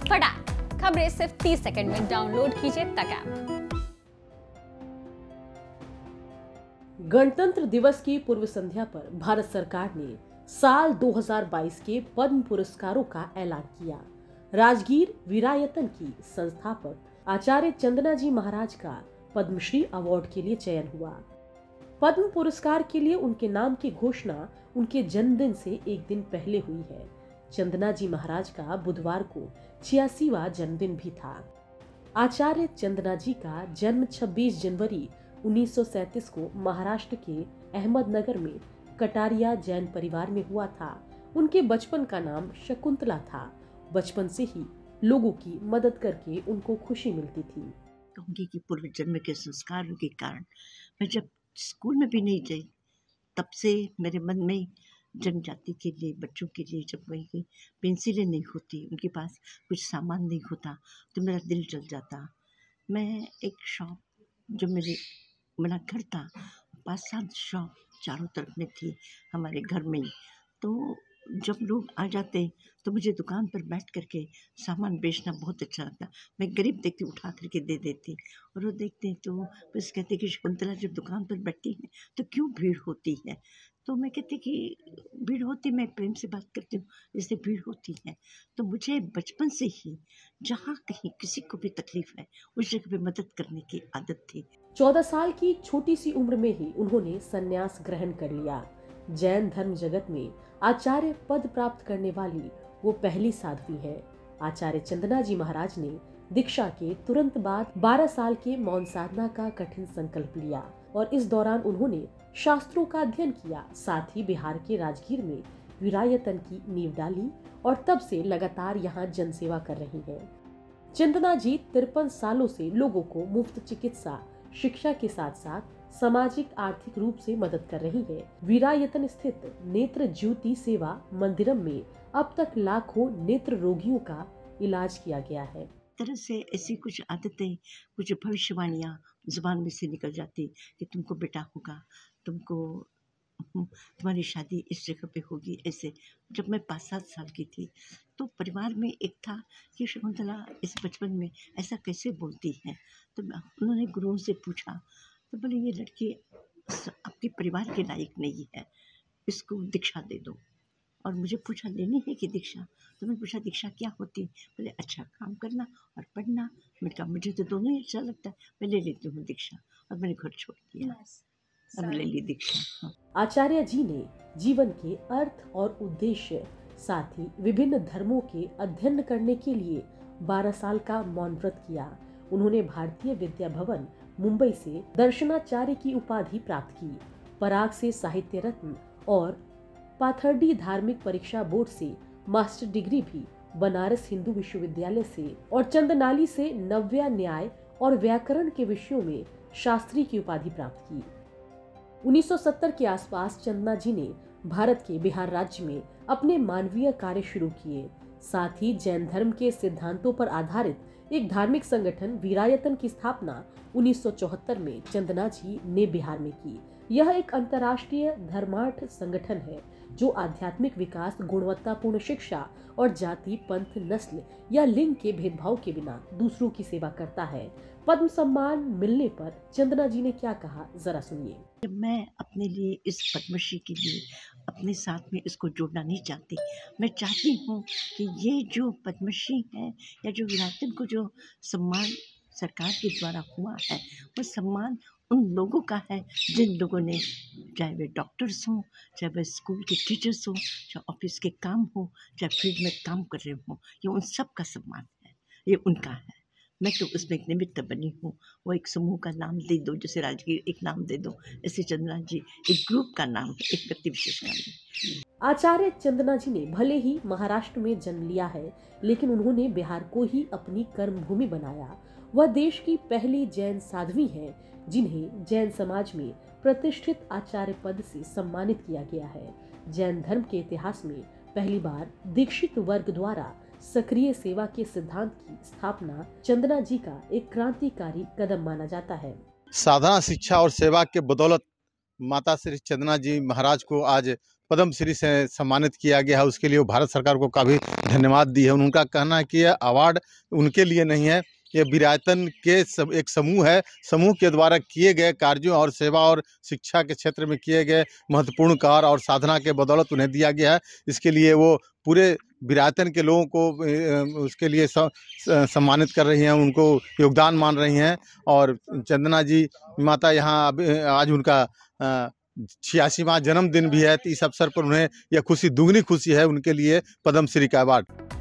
फटाक खबरें सिर्फ 30 सेकंड में डाउनलोड कीजिए तक ऐप। गणतंत्र दिवस की पूर्व संध्या पर भारत सरकार ने साल 2022 के पद्म पुरस्कारों का ऐलान किया। राजगीर वीरायतन की संस्थापक आचार्य चंदना जी महाराज का पद्मश्री अवार्ड के लिए चयन हुआ। पद्म पुरस्कार के लिए उनके नाम की घोषणा उनके जन्मदिन से एक दिन पहले हुई है। चंदना जी महाराज का बुधवार को 86वां जन्मदिन भी था। आचार्य चंदना जी का जन्म 26 जनवरी 1937 को महाराष्ट्र के अहमदनगर में कटारिया जैन परिवार में हुआ था। उनके बचपन का नाम शकुंतला था। बचपन से ही लोगों की मदद करके उनको खुशी मिलती थी। कहूँगी कि पूर्व जन्म के संस्कारों के कारण मैं जब स्कूल में भी नहीं गई, तब से मेरे मन में जनजाति के लिए बच्चों के लिए जब वही पेंसिलें नहीं होती, उनके पास कुछ सामान नहीं होता, तो मेरा दिल जल जाता। मैं एक शॉप जो मेरा घर था, 5-7 शॉप चारों तरफ में थी हमारे घर में ही। तो जब लोग आ जाते तो मुझे दुकान पर बैठ करके सामान बेचना बहुत अच्छा लगता। मैं गरीब देखती उठा करके दे देती, और वो देखते तो बस कहते कि शकुंतला जब दुकान पर बैठती है तो क्यों भीड़ होती है। तो मैं कहती कि भीड़ होती, मैं प्रेम से बात करती हूँ, जैसे भीड़ होती है। तो मुझे बचपन से ही जहाँ कहीं किसी को भी तकलीफ है उस जगह पे मदद करने की आदत थी। 14 साल की छोटी सी उम्र में ही उन्होंने संन्यास ग्रहण कर लिया। जैन धर्म जगत में आचार्य पद प्राप्त करने वाली वो पहली साध्वी है। आचार्य चंदना जी महाराज ने दीक्षा के तुरंत बाद 12 साल के मौन साधना का कठिन संकल्प लिया और इस दौरान उन्होंने शास्त्रों का अध्ययन किया। साथ ही बिहार के राजगीर में वीरायतन की नींव डाली और तब से लगातार यहाँ जनसेवा कर रही हैं। चंदना जी 53 सालों से लोगों को मुफ्त चिकित्सा शिक्षा के साथ साथ सामाजिक आर्थिक रूप से मदद कर रही है। वीरायतन स्थित नेत्र ज्योति सेवा मंदिरम में अब तक लाखों नेत्र रोगियों का इलाज किया गया है। तरह से ऐसी कुछ आदतें, कुछ भविष्यवाणियाँ जुबान में से निकल जाती कि तुमको बेटा होगा, तुम्हारी शादी इस जगह पे होगी। ऐसे जब मैं 5-7 साल की थी तो परिवार में एक था कि शकुंतला इस बचपन में ऐसा कैसे बोलती है। तो उन्होंने गुरुओं से पूछा तो बोले ये लड़की आपके परिवार के लायक नहीं है, इसको दीक्षा दे दो। और मुझे पूछा लेनी है कि दीक्षा, तो मैं पूछा दीक्षा क्या होती है। बोले अच्छा काम करना और पढ़ना। मैंने कहा मुझे तो दोनों ही अच्छा लगता है, मैं ले लेती हूँ दीक्षा। और मैंने घर छोड़ दिया, अब ले ली दीक्षा। आचार्य जी ने जीवन के अर्थ और उद्देश्य साथ ही विभिन्न धर्मों के अध्ययन करने के लिए 12 साल का मौन व्रत किया। उन्होंने भारतीय विद्या भवन मुंबई से दर्शनाचार्य की उपाधि प्राप्त की। पराग से साहित्य रत्न और पाथर्डी धार्मिक परीक्षा बोर्ड से मास्टर डिग्री भी बनारस हिंदू विश्वविद्यालय से और चंदनाली से नव्या न्याय और व्याकरण के विषयों में शास्त्री की उपाधि प्राप्त की। 1970 के आसपास चंदना जी ने भारत के बिहार राज्य में अपने मानवीय कार्य शुरू किए। साथ ही जैन धर्म के सिद्धांतों पर आधारित एक धार्मिक संगठन वीरायतन की स्थापना 1974 में चंदना जी ने बिहार में की। यह एक अंतर्राष्ट्रीय धर्मार्थ संगठन है जो आध्यात्मिक विकास, गुणवत्तापूर्ण शिक्षा और जाति, पंथ, नस्ल या लिंग के भेदभाव के बिना दूसरों की सेवा करता है। पद्म सम्मान मिलने पर चंदना जी ने क्या कहा, जरा सुनिए। जब मैं अपने लिए इस पद्मश्री के लिए अपने साथ में इसको जोड़ना नहीं चाहती, मैं चाहती हूँ कि ये जो पद्मश्री है या जो वीरायतन को जो सम्मान सरकार के द्वारा हुआ है, वो सम्मान उन लोगों का है जिन लोगों ने, चाहे वे डॉक्टर्स हों, चाहे वे स्कूल के टीचर्स हों, चाहे ऑफिस के काम हो, चाहे फील्ड में काम कर रहे हों, ये उन सब का सम्मान है, ये उनका है। मैं तो उसमें एक निमित्त बनी हूँ। वो एक समूह का नाम दे दो, जैसे राजगीर एक नाम दे दो, ऐसे चंदना जी एक ग्रुप का नाम है, एक व्यक्ति विशेष का नाम। आचार्य चंदना जी ने भले ही महाराष्ट्र में जन्म लिया है, लेकिन उन्होंने बिहार को ही अपनी कर्म भूमि बनाया। वह देश की पहली जैन साध्वी हैं जिन्हें जैन समाज में प्रतिष्ठित आचार्य पद से सम्मानित किया गया है। जैन धर्म के इतिहास में पहली बार दीक्षित वर्ग द्वारा सक्रिय सेवा के सिद्धांत की स्थापना चंदना जी का एक क्रांतिकारी कदम माना जाता है। साधना, शिक्षा और सेवा के बदौलत माता श्री चंदना जी महाराज को आज पद्म श्री से सम्मानित किया गया है, उसके लिए वो भारत सरकार को काफ़ी धन्यवाद दी है। उनका कहना है कि यह अवार्ड उनके लिए नहीं है, ये विरायतन के एक समूह है। समूह के द्वारा किए गए कार्यों और सेवा और शिक्षा के क्षेत्र में किए गए महत्वपूर्ण कार्य और साधना के बदौलत उन्हें दिया गया है। इसके लिए वो पूरे विरायतन के लोगों को उसके लिए सम्मानित कर रही हैं, उनको योगदान मान रही हैं। और चंदना जी माता यहाँ आज उनका 86वां जन्मदिन भी है, तो इस अवसर पर उन्हें यह खुशी, दुगनी खुशी है उनके लिए पद्म श्री का अवार्ड।